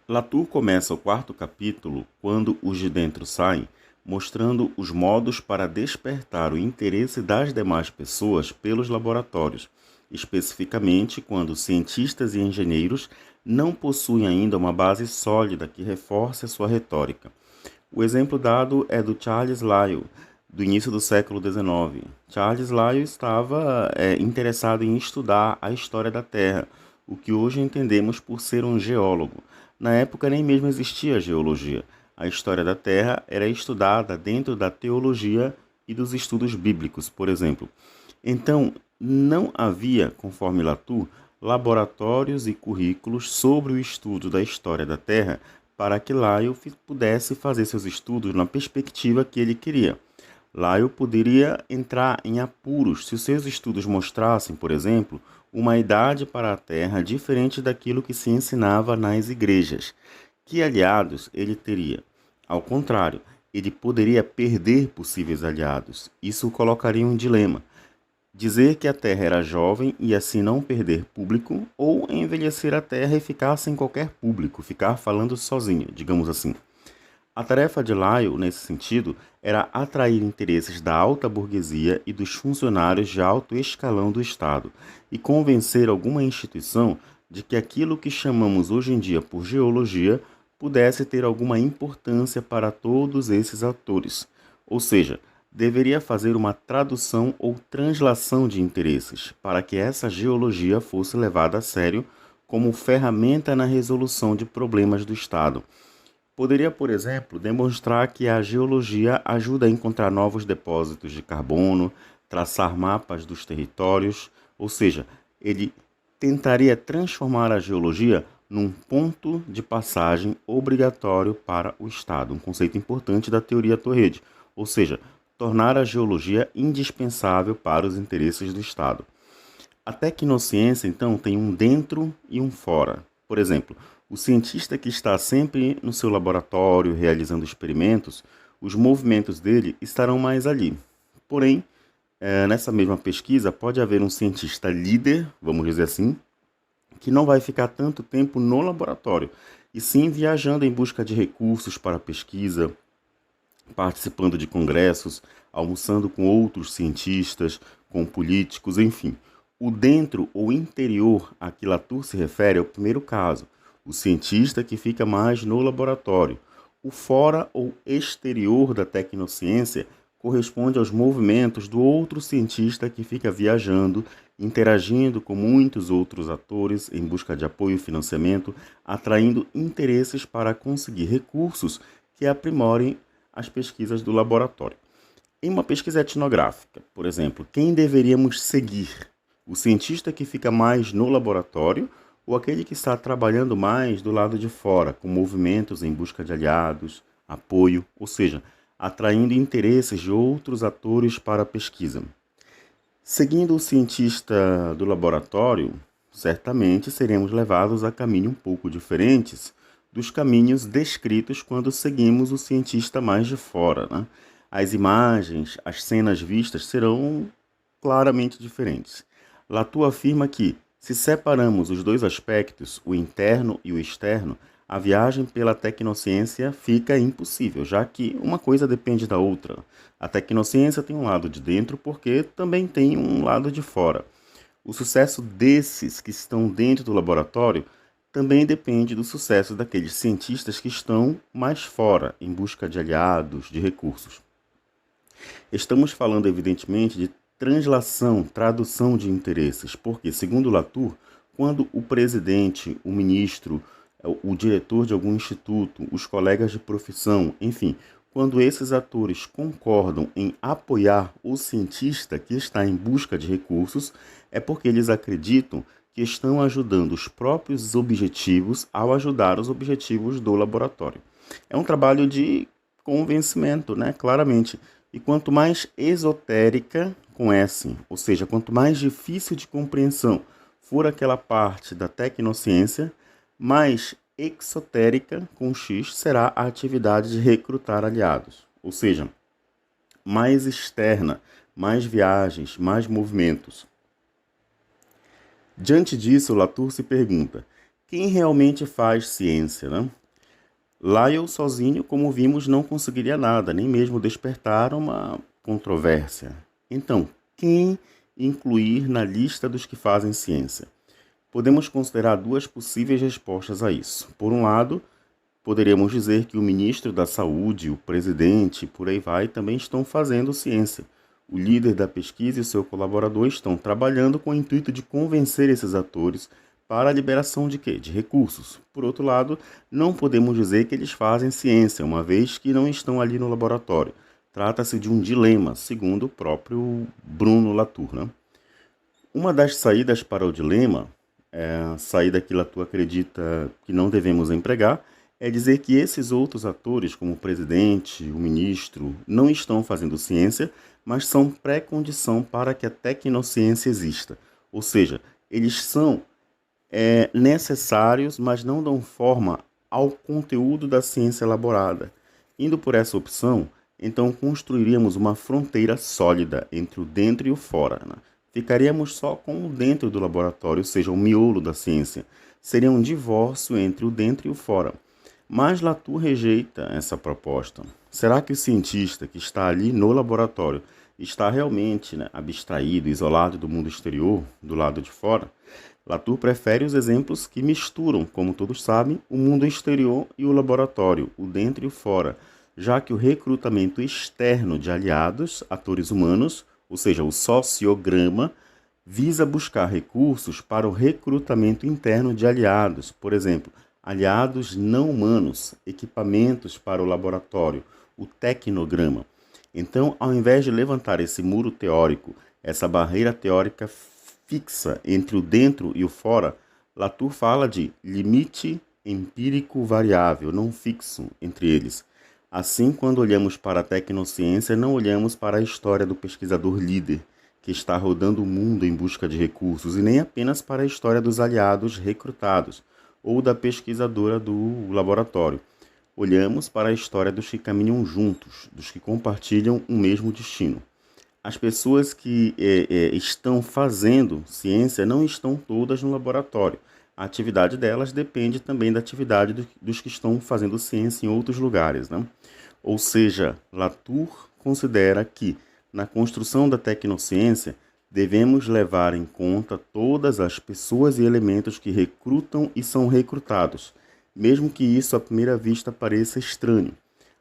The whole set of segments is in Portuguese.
Latour começa o quarto capítulo quando os de dentro saem, mostrando os modos para despertar o interesse das demais pessoas pelos laboratórios, especificamente quando cientistas e engenheiros não possuem ainda uma base sólida que reforce a sua retórica. O exemplo dado é do Charles Lyell, do início do século XIX. Charles Lyell estava interessado em estudar a história da Terra, o que hoje entendemos por ser um geólogo. Na época nem mesmo existia geologia. A história da Terra era estudada dentro da teologia e dos estudos bíblicos, por exemplo. Então, não havia, conforme Latour, laboratórios e currículos sobre o estudo da história da Terra para que Lyell pudesse fazer seus estudos na perspectiva que ele queria. Lyell poderia entrar em apuros se os seus estudos mostrassem, por exemplo, uma idade para a Terra diferente daquilo que se ensinava nas igrejas. Que aliados ele teria? Ao contrário, ele poderia perder possíveis aliados. Isso o colocaria em um dilema. Dizer que a Terra era jovem e assim não perder público, ou envelhecer a Terra e ficar sem qualquer público, ficar falando sozinho, digamos assim. A tarefa de Lyell, nesse sentido, era atrair interesses da alta burguesia e dos funcionários de alto escalão do Estado e convencer alguma instituição de que aquilo que chamamos hoje em dia por geologia pudesse ter alguma importância para todos esses atores. Ou seja, deveria fazer uma tradução ou translação de interesses para que essa geologia fosse levada a sério como ferramenta na resolução de problemas do Estado. Poderia, por exemplo, demonstrar que a geologia ajuda a encontrar novos depósitos de carbono, traçar mapas dos territórios, ou seja, ele tentaria transformar a geologia num ponto de passagem obrigatório para o Estado, um conceito importante da teoria Torrede, ou seja, tornar a geologia indispensável para os interesses do Estado. A tecnociência, então, tem um dentro e um fora. Por exemplo, o cientista que está sempre no seu laboratório realizando experimentos, os movimentos dele estarão mais ali. Porém, nessa mesma pesquisa, pode haver um cientista líder, vamos dizer assim, que não vai ficar tanto tempo no laboratório, e sim viajando em busca de recursos para a pesquisa, participando de congressos, almoçando com outros cientistas, com políticos, enfim. O dentro ou interior a que Latour se refere é o primeiro caso, o cientista que fica mais no laboratório. O fora ou exterior da tecnociência corresponde aos movimentos do outro cientista que fica viajando, interagindo com muitos outros atores em busca de apoio e financiamento, atraindo interesses para conseguir recursos que aprimorem as pesquisas do laboratório. Em uma pesquisa etnográfica, por exemplo, quem deveríamos seguir? O cientista que fica mais no laboratório ou aquele que está trabalhando mais do lado de fora, com movimentos em busca de aliados, apoio, ou seja, atraindo interesses de outros atores para a pesquisa? Seguindo o cientista do laboratório, certamente seremos levados a caminhos um pouco diferentes dos caminhos descritos quando seguimos o cientista mais de fora, né? As imagens, as cenas vistas serão claramente diferentes. Latour afirma que, se separamos os dois aspectos, o interno e o externo, a viagem pela tecnociência fica impossível, já que uma coisa depende da outra. A tecnociência tem um lado de dentro porque também tem um lado de fora. O sucesso desses que estão dentro do laboratório também depende do sucesso daqueles cientistas que estão mais fora, em busca de aliados, de recursos. Estamos falando, evidentemente, de translação, tradução de interesses, porque, segundo Latour, quando o presidente, o ministro, o diretor de algum instituto, os colegas de profissão, enfim, quando esses atores concordam em apoiar o cientista que está em busca de recursos, é porque eles acreditam que estão ajudando os próprios objetivos ao ajudar os objetivos do laboratório. É um trabalho de convencimento, né? Claramente. E quanto mais esotérica, com S, ou seja, quanto mais difícil de compreensão for aquela parte da tecnociência, mais exotérica, com X, será a atividade de recrutar aliados. Ou seja, mais externa, mais viagens, mais movimentos. Diante disso, Latour se pergunta: quem realmente faz ciência, né? Lyell sozinho, como vimos, não conseguiria nada, nem mesmo despertar uma controvérsia. Então, quem incluir na lista dos que fazem ciência? Podemos considerar duas possíveis respostas a isso. Por um lado, poderíamos dizer que o ministro da Saúde, o presidente, por aí vai, também estão fazendo ciência. O líder da pesquisa e seu colaborador estão trabalhando com o intuito de convencer esses atores para a liberação de quê? De recursos. Por outro lado, não podemos dizer que eles fazem ciência, uma vez que não estão ali no laboratório. Trata-se de um dilema, segundo o próprio Bruno Latour, né? Uma das saídas para o dilema, a saída que Latour acredita que não devemos empregar, é dizer que esses outros atores, como o presidente, o ministro, não estão fazendo ciência, mas são pré-condição para que a tecnociência exista. Ou seja, eles são necessários, mas não dão forma ao conteúdo da ciência elaborada. Indo por essa opção, então construiríamos uma fronteira sólida entre o dentro e o fora, né? Ficaríamos só com o dentro do laboratório, ou seja, o miolo da ciência. Seria um divórcio entre o dentro e o fora. Mas Latour rejeita essa proposta. Será que o cientista que está ali no laboratório está realmente, né, abstraído, isolado do mundo exterior, do lado de fora? Latour prefere os exemplos que misturam, como todos sabem, o mundo exterior e o laboratório, o dentro e o fora, já que o recrutamento externo de aliados, atores humanos, ou seja, o sociograma, visa buscar recursos para o recrutamento interno de aliados, por exemplo, aliados não humanos, equipamentos para o laboratório, o tecnograma. Então, ao invés de levantar esse muro teórico, essa barreira teórica fixa entre o dentro e o fora, Latour fala de limite empírico variável, não fixo entre eles. Assim, quando olhamos para a tecnociência, não olhamos para a história do pesquisador líder, que está rodando o mundo em busca de recursos, e nem apenas para a história dos aliados recrutados, ou da pesquisadora do laboratório. Olhamos para a história dos que caminham juntos, dos que compartilham o mesmo destino. As pessoas que estão fazendo ciência não estão todas no laboratório. A atividade delas depende também da atividade dos que estão fazendo ciência em outros lugares, né? Ou seja, Latour considera que, na construção da tecnociência, devemos levar em conta todas as pessoas e elementos que recrutam e são recrutados, mesmo que isso à primeira vista pareça estranho.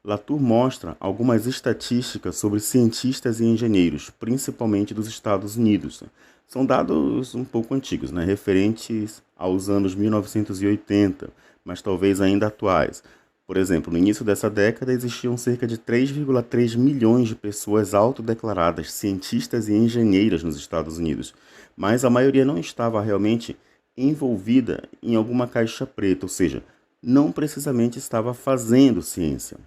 Latour mostra algumas estatísticas sobre cientistas e engenheiros, principalmente dos Estados Unidos. São dados um pouco antigos, né, referentes aos anos 1980, mas talvez ainda atuais. Por exemplo, no início dessa década existiam cerca de 3,3 milhões de pessoas autodeclaradas cientistas e engenheiras nos Estados Unidos, mas a maioria não estava realmente envolvida em alguma caixa preta, ou seja, não precisamente estava fazendo ciência.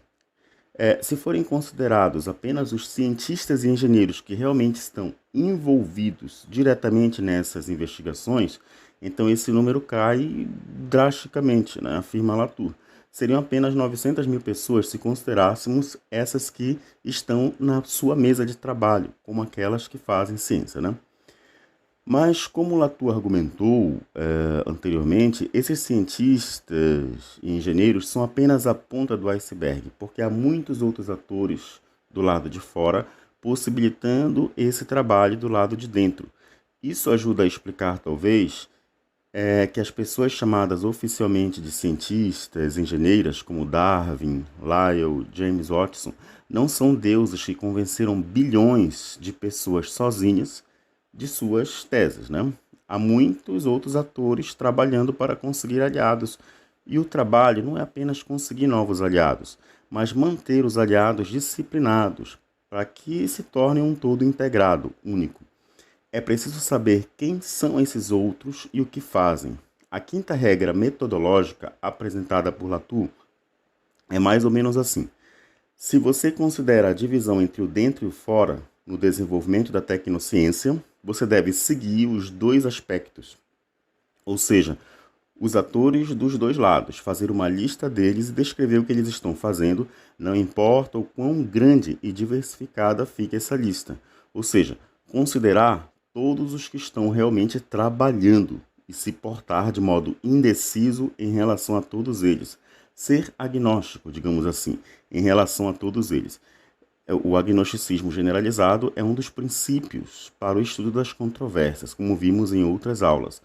Se forem considerados apenas os cientistas e engenheiros que realmente estão envolvidos diretamente nessas investigações, então esse número cai drasticamente, né, afirma Latour. Seriam apenas 900 mil pessoas se considerássemos essas que estão na sua mesa de trabalho, como aquelas que fazem ciência, né? Mas, como Latour argumentou anteriormente, esses cientistas e engenheiros são apenas a ponta do iceberg, porque há muitos outros atores do lado de fora possibilitando esse trabalho do lado de dentro. Isso ajuda a explicar, talvez, que as pessoas chamadas oficialmente de cientistas, engenheiras, como Darwin, Lyell, James Watson, não são deuses que convenceram bilhões de pessoas sozinhas de suas teses, né? Há muitos outros atores trabalhando para conseguir aliados, e o trabalho não é apenas conseguir novos aliados, mas manter os aliados disciplinados para que se tornem um todo integrado, único. É preciso saber quem são esses outros e o que fazem. A quinta regra metodológica apresentada por Latour é mais ou menos assim. Se você considera a divisão entre o dentro e o fora no desenvolvimento da tecnociência, você deve seguir os dois aspectos, ou seja, os atores dos dois lados, fazer uma lista deles e descrever o que eles estão fazendo, não importa o quão grande e diversificada fique essa lista, ou seja, considerar todos os que estão realmente trabalhando e se portar de modo indeciso em relação a todos eles. Ser agnóstico, digamos assim, em relação a todos eles. O agnosticismo generalizado é um dos princípios para o estudo das controvérsias, como vimos em outras aulas.